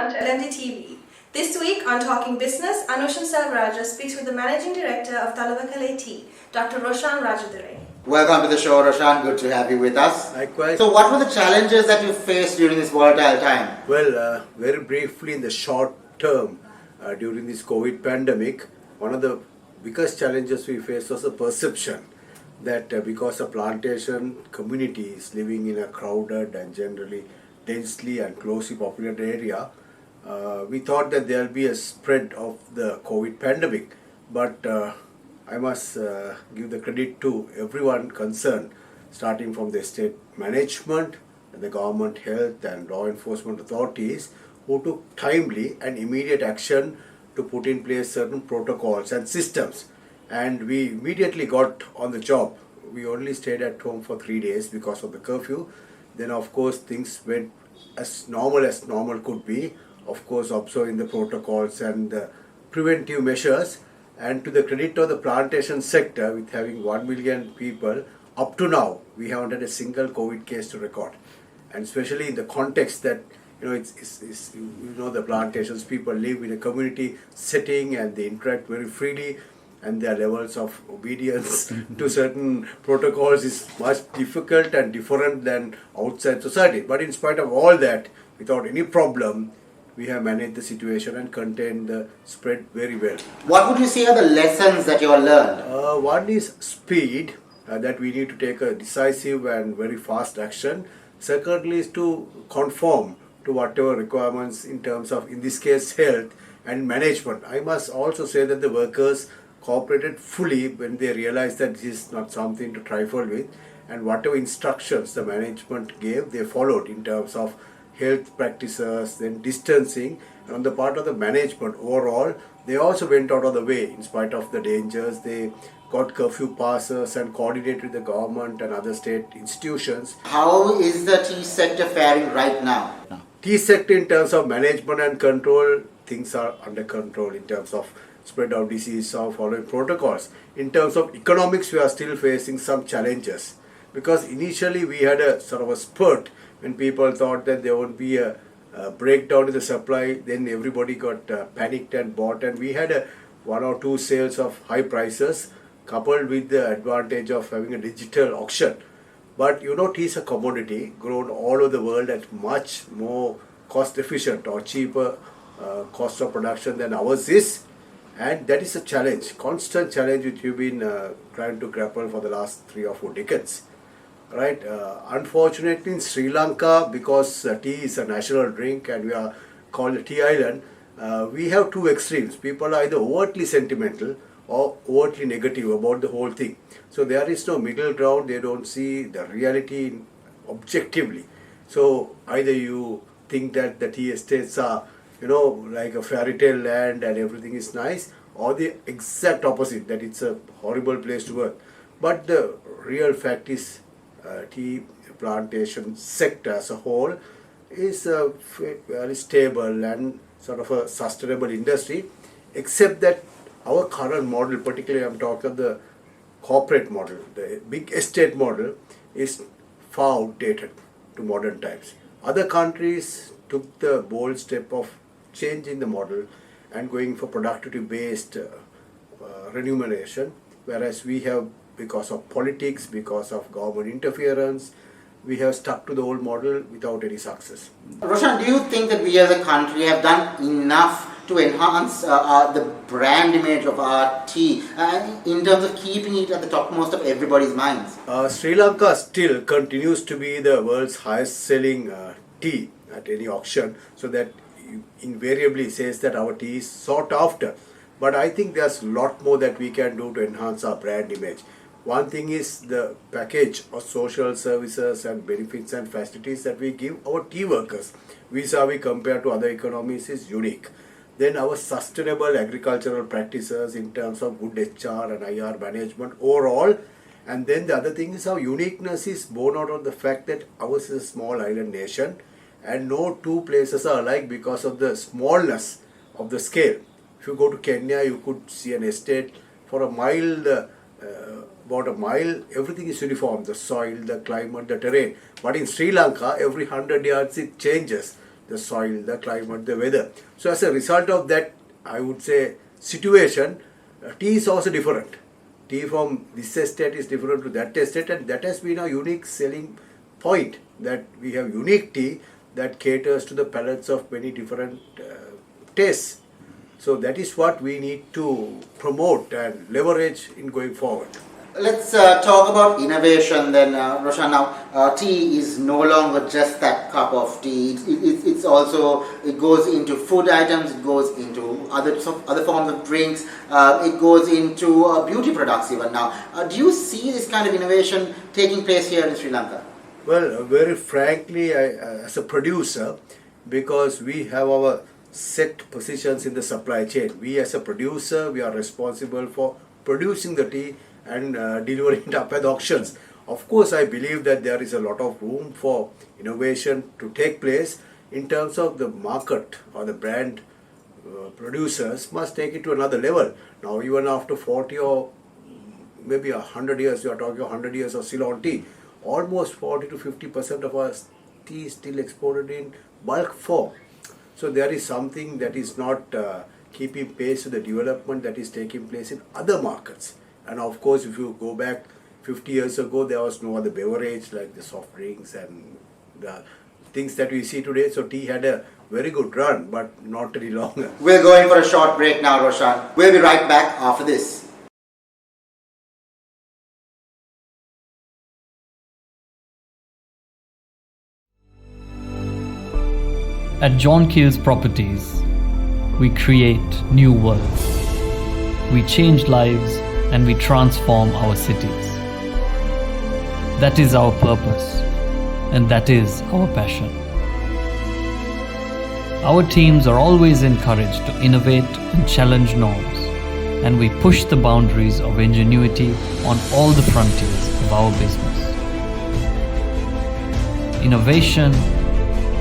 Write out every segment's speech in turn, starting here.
Hunter, LND TV. This week on Talking Business, Anushan Selvaraj speaks with the Managing Director of Talavakale Tea, Dr. Roshan Rajadure. Welcome to the show, Roshan. Good to have you with us. Likewise. So, what were the challenges that you faced during this volatile time? Well, very briefly, in the short term, during this COVID pandemic, one of the biggest challenges we faced was the perception that because of plantation communities living in a crowded and generally densely and closely populated area, we thought that there will be a spread of the COVID pandemic. But I must give the credit to everyone concerned, starting from the state management, the government health and law enforcement authorities, who took timely and immediate action to put in place certain protocols and systems. And we immediately got on the job. We only stayed at home for 3 days because of the curfew. Then of course things went as normal could be. Of course observing the protocols and the preventive measures. And to the credit of the plantation sector, with having 1 million people, up to now we haven't had a single COVID case to record. And especially in the context that it's the plantations, people live in a community setting and they interact very freely, and their levels of obedience to certain protocols is much difficult and different than outside society. But in spite of all that, without any problem, we have managed the situation and contained the spread very well. What would you say are the lessons that you have learned? One is speed, that we need to take a decisive and very fast action. Secondly is to conform to whatever requirements in terms of, in this case, health and management. I must also say that the workers cooperated fully when they realized that this is not something to trifle with, and whatever instructions the management gave, they followed in terms of health practices, then distancing. And on the part of the management overall, they also went out of the way in spite of the dangers. They got curfew passes and coordinated with the government and other state institutions. How is the tea sector faring right now? Tea sector, in terms of management and control, things are under control in terms of spread of disease or following protocols. In terms of economics, we are still facing some challenges, because initially we had a sort of a spurt when people thought that there would be a breakdown in the supply. Then everybody got panicked and bought, and we had 1 or 2 sales of high prices coupled with the advantage of having a digital auction. But tea is a commodity grown all over the world at much more cost efficient or cheaper cost of production than ours is. And that is a challenge, constant challenge which we've been trying to grapple for the last 3 or 4 decades. Right? Unfortunately, in Sri Lanka, because tea is a national drink and we are called a tea island, we have 2 extremes. People are either overtly sentimental or overtly negative about the whole thing. So there is no middle ground. They don't see the reality objectively. So either you think that the tea estates are like a fairy tale land and everything is nice, or the exact opposite, that it's a horrible place to work. But the real fact is tea plantation sector as a whole is a very stable and sort of a sustainable industry, except that our current model, particularly I'm talking of the corporate model, the big estate model, is far outdated to modern times. Other countries took the bold step of changing the model and going for productivity-based remuneration, whereas we have, because of politics, because of government interference, we have stuck to the old model without any success. Roshan, do you think that we as a country have done enough to enhance the brand image of our tea in terms of keeping it at the topmost of everybody's minds? Sri Lanka still continues to be the world's highest selling tea at any auction, so that invariably says that our tea is sought after. But I think there's a lot more that we can do to enhance our brand image. One thing is the package of social services and benefits and facilities that we give our tea workers vis-a-vis compared to other economies is unique. Then our sustainable agricultural practices in terms of good HR and IR management overall. And then the other thing is our uniqueness is born out of the fact that ours is a small island nation, and no 2 places are alike because of the smallness of the scale. If you go to Kenya, you could see an estate for a mile, about a mile, everything is uniform, the soil, the climate, the terrain. But in Sri Lanka, every 100 yards it changes. the soil, the climate, the weather. So as a result of that, I would say, situation, tea is also different. Tea from this estate is different to that estate, and that has been a unique selling point, that we have unique tea that caters to the palates of many different tastes. So that is what we need to promote and leverage in going forward. Let's talk about innovation then, Roshan. Now, tea is no longer just that cup of tea. It's also, it goes into food items, it goes into other forms of drinks, it goes into beauty products even now. Do you see this kind of innovation taking place here in Sri Lanka? Well, very frankly, as a producer, because we have our set positions in the supply chain, we as a producer, we are responsible for producing the tea and delivering it up at the auctions. Of course, I believe that there is a lot of room for innovation to take place in terms of the market or the brand producers must take it to another level. Now, even after 40 or maybe 100 years, you are talking 100 years of Ceylon tea, almost 40 to 50% of our tea is still exported in bulk form. So there is something that is not keeping pace with the development that is taking place in other markets. And of course, if you go back 50 years ago, there was no other beverage like the soft drinks and the things that we see today. So tea had a very good run, but not very long. We're going for a short break now, Roshan. We'll be right back after this. At John Keel's Properties, we create new worlds. We change lives and we transform our cities. That is our purpose, and that is our passion. Our teams are always encouraged to innovate and challenge norms, and we push the boundaries of ingenuity on all the frontiers of our business. Innovation,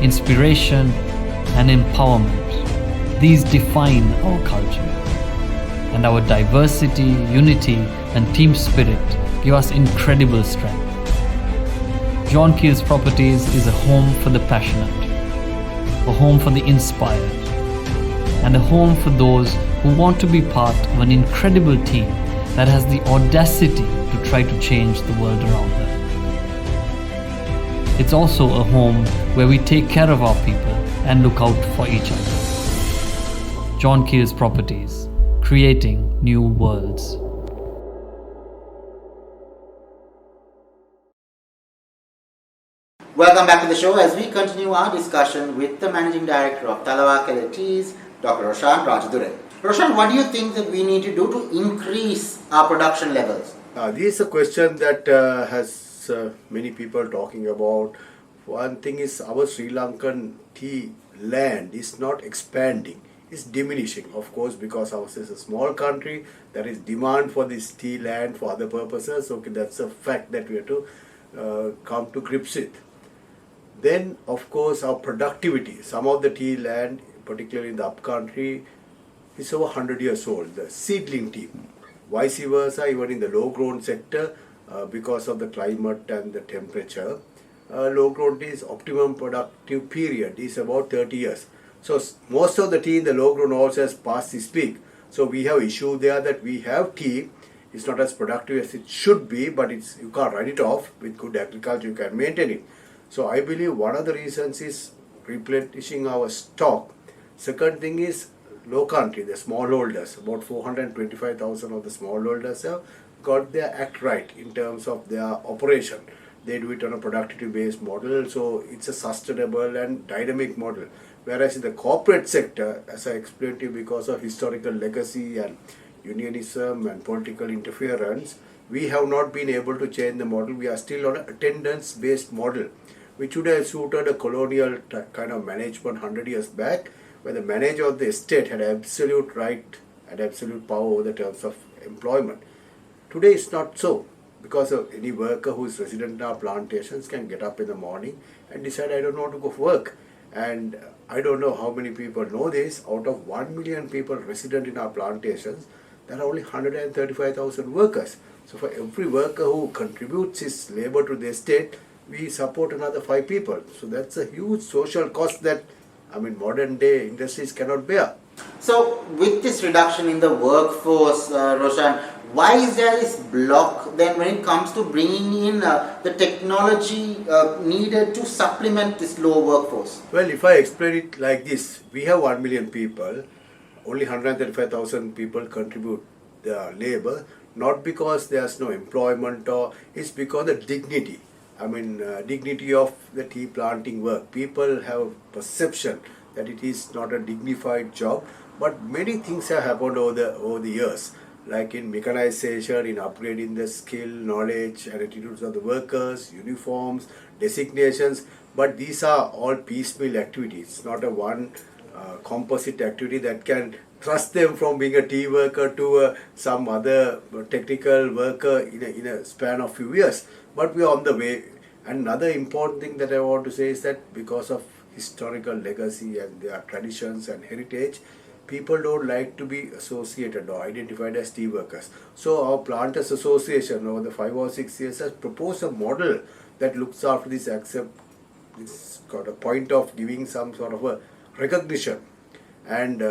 inspiration, and empowerment, these define our culture. And our diversity, unity, and team spirit give us incredible strength. John Keel's Properties is a home for the passionate, a home for the inspired, and a home for those who want to be part of an incredible team that has the audacity to try to change the world around them. It's also a home where we take care of our people and look out for each other. John Keel's Properties, creating new worlds. Welcome back to the show as we continue our discussion with the Managing Director of Talawakele Teas, Dr. Roshan Rajadure. Roshan, what do you think that we need to do to increase our production levels? This is a question that has many people talking about. One thing is our Sri Lankan tea land is not expanding, it's diminishing, of course, because ours is a small country. There is demand for this tea land for other purposes. Okay, that's a fact that we have to come to grips with. Then, of course, our productivity. Some of the tea land, particularly in the upcountry, is over 100 years old, the seedling tea. Vice versa, even in the low-grown sector, because of the climate and the temperature, low-grown tea's optimum productive period is about 30 years. So most of the tea in the low-grown also has passed this peak. So we have issue there that we have tea. It's not as productive as it should be, but you can't run it off. With good agriculture, you can maintain it. So I believe one of the reasons is replenishing our stock. Second thing is low country, the smallholders. About 425,000 of the smallholders have got their act right in terms of their operation. They do it on a productivity-based model, so it's a sustainable and dynamic model. Whereas in the corporate sector, as I explained to you, because of historical legacy and unionism and political interference, we have not been able to change the model. We are still on an attendance-based model, which would have suited a colonial kind of management 100 years back, where the manager of the estate had absolute right and absolute power over the terms of employment. Today it's not so, because of any worker who is resident in our plantations can get up in the morning and decide, I don't want to go for work. And I don't know how many people know this. Out of 1 million people resident in our plantations, there are only 135,000 workers. So for every worker who contributes his labor to the estate, we support another 5 people. So that's a huge social cost that I mean, modern day industries cannot bear. So, with this reduction in the workforce, Roshan, why is there this block then when it comes to bringing in the technology needed to supplement this low workforce? Well, if I explain it like this, we have 1 million people, only 135,000 people contribute their labor, not because there's no employment or it's because of dignity. I mean, dignity of the tea planting work. People have perception that it is not a dignified job, but many things have happened over the years, like in mechanization, in upgrading the skill, knowledge, and attitudes of the workers, uniforms, designations. But these are all piecemeal activities, not a one composite activity that can thrust them from being a tea worker to some other technical worker in a span of few years. But we are on the way. Another important thing that I want to say is that because of historical legacy and their traditions and heritage, people don't like to be associated or identified as tea workers. So our Planters Association over the 5 or 6 years has proposed a model that looks after this, it's got a point of giving some sort of a recognition, and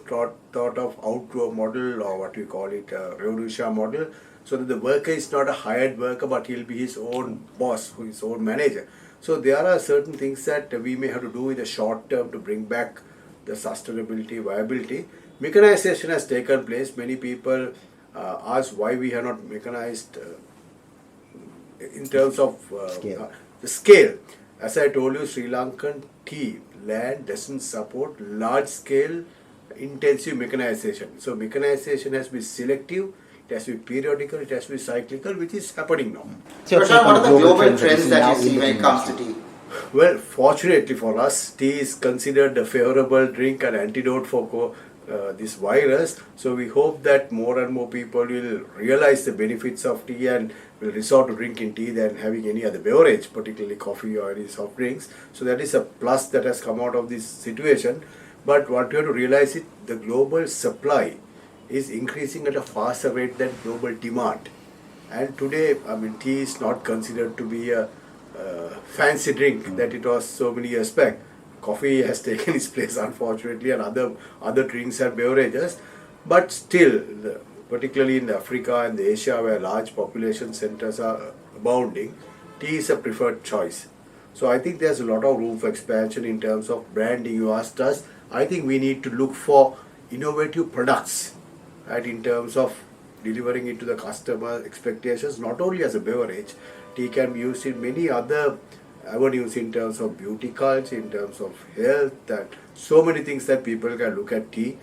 thought of outgrow model, or what we call it, Revolution model, so that the worker is not a hired worker but he'll be his own boss, his own manager. So there are certain things that we may have to do in the short term to bring back the sustainability, viability. Mechanization has taken place. Many people ask why we have not mechanized in terms of the scale. As I told you, Sri Lankan tea land doesn't support large scale intensive mechanization. So mechanization has to be selective, it has to be periodical, it has to be cyclical, which is happening now. So, Roshan, what are the global trends that you see when it comes to tea? Well, fortunately for us, tea is considered a favorable drink and antidote for this virus. So we hope that more and more people will realize the benefits of tea and will resort to drinking tea than having any other beverage, particularly coffee or any soft drinks. So that is a plus that has come out of this situation. But what you have to realize is the global supply is increasing at a faster rate than global demand. And today, I mean, tea is not considered to be a fancy drink that it was so many years back. Coffee has taken its place, unfortunately, and other drinks and beverages. But still, particularly in Africa and Asia, where large population centers are abounding, tea is a preferred choice. So I think there's a lot of room for expansion in terms of branding. You asked us, I think we need to look for innovative products, right, in terms of delivering it to the customer expectations, not only as a beverage. Tea can be used in many other avenues in terms of beauty culture, in terms of health, and so many things that people can look at tea,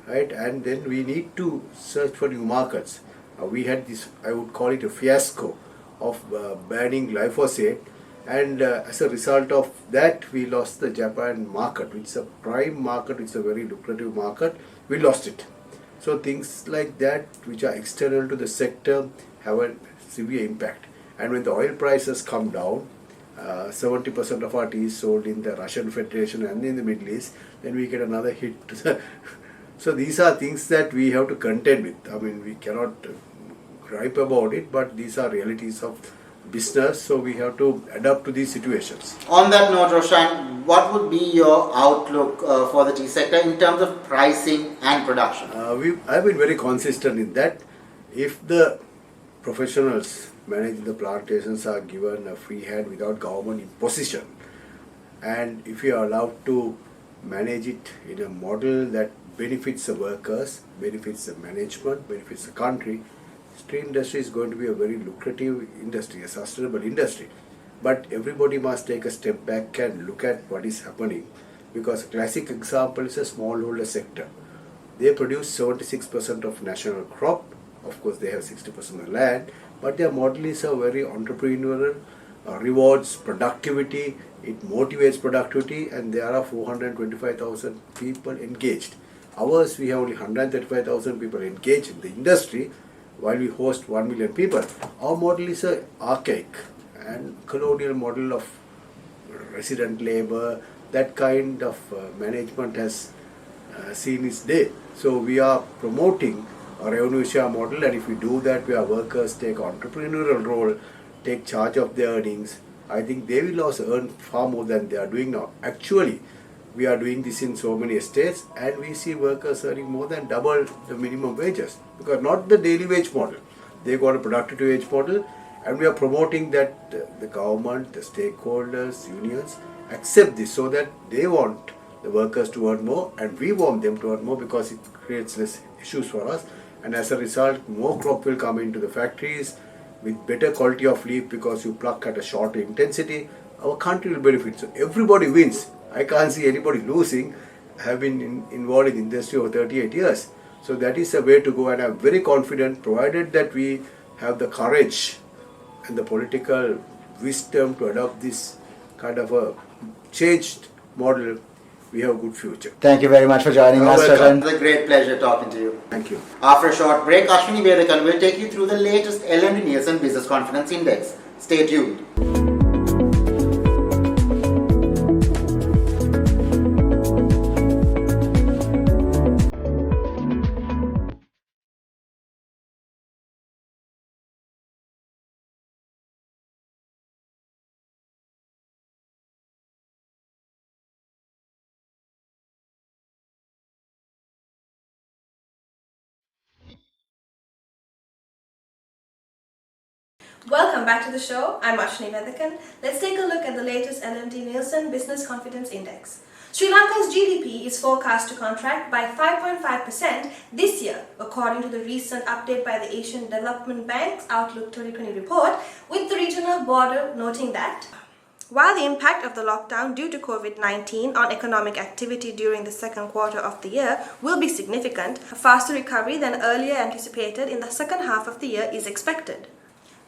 right? And then we need to search for new markets. We had this, I would call it a fiasco of banning glyphosate, and as a result of that, we lost the Japan market, which is a prime market, which is a very lucrative market. We lost it. So things like that, which are external to the sector, have a severe impact. And when the oil prices come down, 70% of our tea is sold in the Russian Federation and in the Middle East, then we get another hit. So these are things that we have to contend with. I mean, we cannot gripe about it, but these are realities of business, so we have to adapt to these situations. On that note, Roshan, what would be your outlook for the tea sector in terms of pricing and production? I've been very consistent in that. If the professionals managing the plantations are given a free hand without government imposition, and if you are allowed to manage it in a model that benefits the workers, benefits the management, benefits the country, tea industry is going to be a very lucrative industry, a sustainable industry. But everybody must take a step back and look at what is happening, because a classic example is a smallholder sector. They produce 76% of national crop. Of course, they have 60% of land, but their model is a very entrepreneurial, rewards productivity, it motivates productivity, and there are 425,000 people engaged. Ours, we have only 135,000 people engaged in the industry, while we host 1 million people. Our model is an archaic and colonial model of resident labor. That kind of management has seen its day. So we are promoting a revenue share model, and if we do that, where workers take entrepreneurial role, take charge of their earnings, I think they will also earn far more than they are doing now. Actually, We are doing this in so many states, and we see workers earning more than double the minimum wages, because not the daily wage model. They got a productivity wage model, and we are promoting that the government, the stakeholders, unions accept this, so that they want the workers to earn more and we want them to earn more, because it creates less issues for us, and as a result more crop will come into the factories with better quality of leaf, because you pluck at a shorter intensity. Our country will benefit, so everybody wins. I can't see anybody losing. I have been involved in industry over 38 years. So that is a way to go, and I'm very confident, provided that we have the courage and the political wisdom to adopt this kind of a changed model, we have a good future. Thank you very much for joining us, welcome. Roshan. It's a great pleasure talking to you. Thank you. After a short break, Ashwini Vedakan will take you through the latest L&D Nielsen Business Confidence Index. Stay tuned. Welcome back to the show. I'm Ashwini Vedakan. Let's take a look at the latest LMD Nielsen Business Confidence Index. Sri Lanka's GDP is forecast to contract by 5.5% this year, according to the recent update by the Asian Development Bank's Outlook 2020 report, with the regional board noting that while the impact of the lockdown due to COVID-19 on economic activity during the second quarter of the year will be significant, a faster recovery than earlier anticipated in the second half of the year is expected.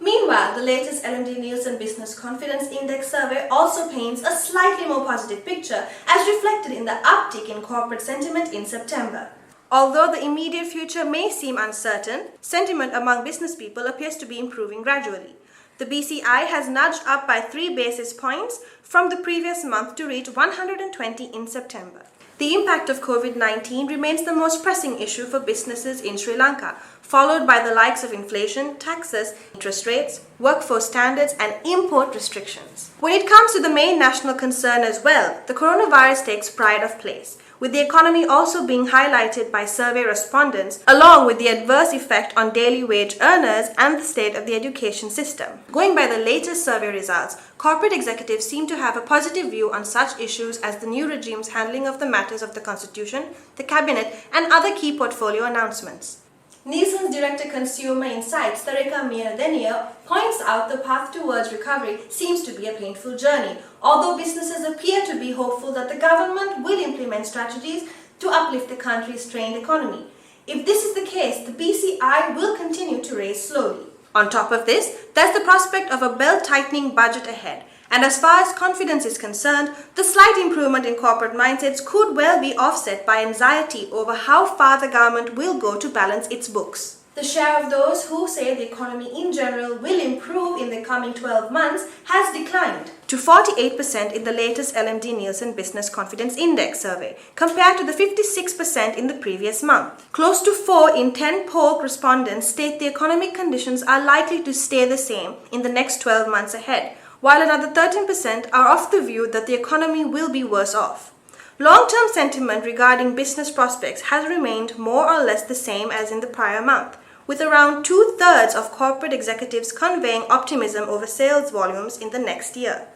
Meanwhile, the latest L&D Nielsen Business Confidence Index survey also paints a slightly more positive picture, as reflected in the uptick in corporate sentiment in September. Although the immediate future may seem uncertain, sentiment among business people appears to be improving gradually. The BCI has nudged up by 3 basis points from the previous month to reach 120 in September. The impact of COVID-19 remains the most pressing issue for businesses in Sri Lanka, followed by the likes of inflation, taxes, interest rates, workforce standards, and import restrictions. When it comes to the main national concern as well, the coronavirus takes pride of place, with the economy also being highlighted by survey respondents, along with the adverse effect on daily wage earners and the state of the education system. Going by the latest survey results, corporate executives seem to have a positive view on such issues as the new regime's handling of the matters of the constitution, the cabinet, and other key portfolio announcements. Nielsen's Director Consumer Insights, Tareka Miradenia, points out the path towards recovery seems to be a painful journey, although businesses appear to be hopeful that the government will implement strategies to uplift the country's strained economy. If this is the case, the BCI will continue to raise slowly. On top of this, there's the prospect of a belt-tightening budget ahead. And as far as confidence is concerned, the slight improvement in corporate mindsets could well be offset by anxiety over how far the government will go to balance its books. The share of those who say the economy in general will improve in the coming 12 months has declined to 48% in the latest LMD Nielsen Business Confidence Index survey, compared to the 56% in the previous month. Close to 4 in 10 polled respondents state the economic conditions are likely to stay the same in the next 12 months ahead, while another 13% are of the view that the economy will be worse off. Long-term sentiment regarding business prospects has remained more or less the same as in the prior month, with around 2/3 of corporate executives conveying optimism over sales volumes in the next year.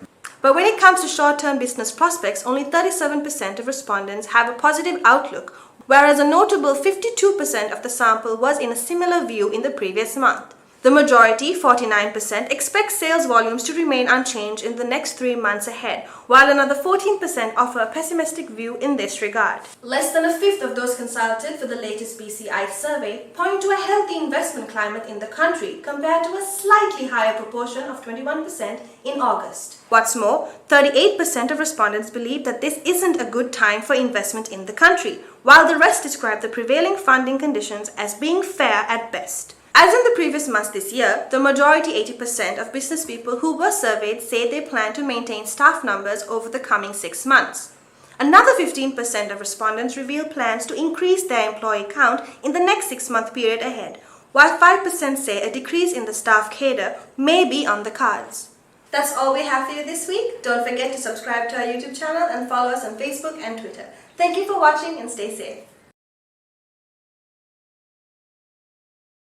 But when it comes to short-term business prospects, only 37% of respondents have a positive outlook, whereas a notable 52% of the sample was in a similar view in the previous month. The majority, 49%, expects sales volumes to remain unchanged in the next 3 months ahead, while another 14% offer a pessimistic view in this regard. Less than a fifth of those consulted for the latest BCI survey point to a healthy investment climate in the country, compared to a slightly higher proportion of 21% in August. What's more, 38% of respondents believe that this isn't a good time for investment in the country, while the rest describe the prevailing funding conditions as being fair at best. As in the previous months this year, the majority, 80% of business people who were surveyed say they plan to maintain staff numbers over the coming 6 months. Another 15% of respondents reveal plans to increase their employee count in the next 6-month period ahead, while 5% say a decrease in the staff cadre may be on the cards. That's all we have for you this week. Don't forget to subscribe to our YouTube channel and follow us on Facebook and Twitter. Thank you for watching and stay safe.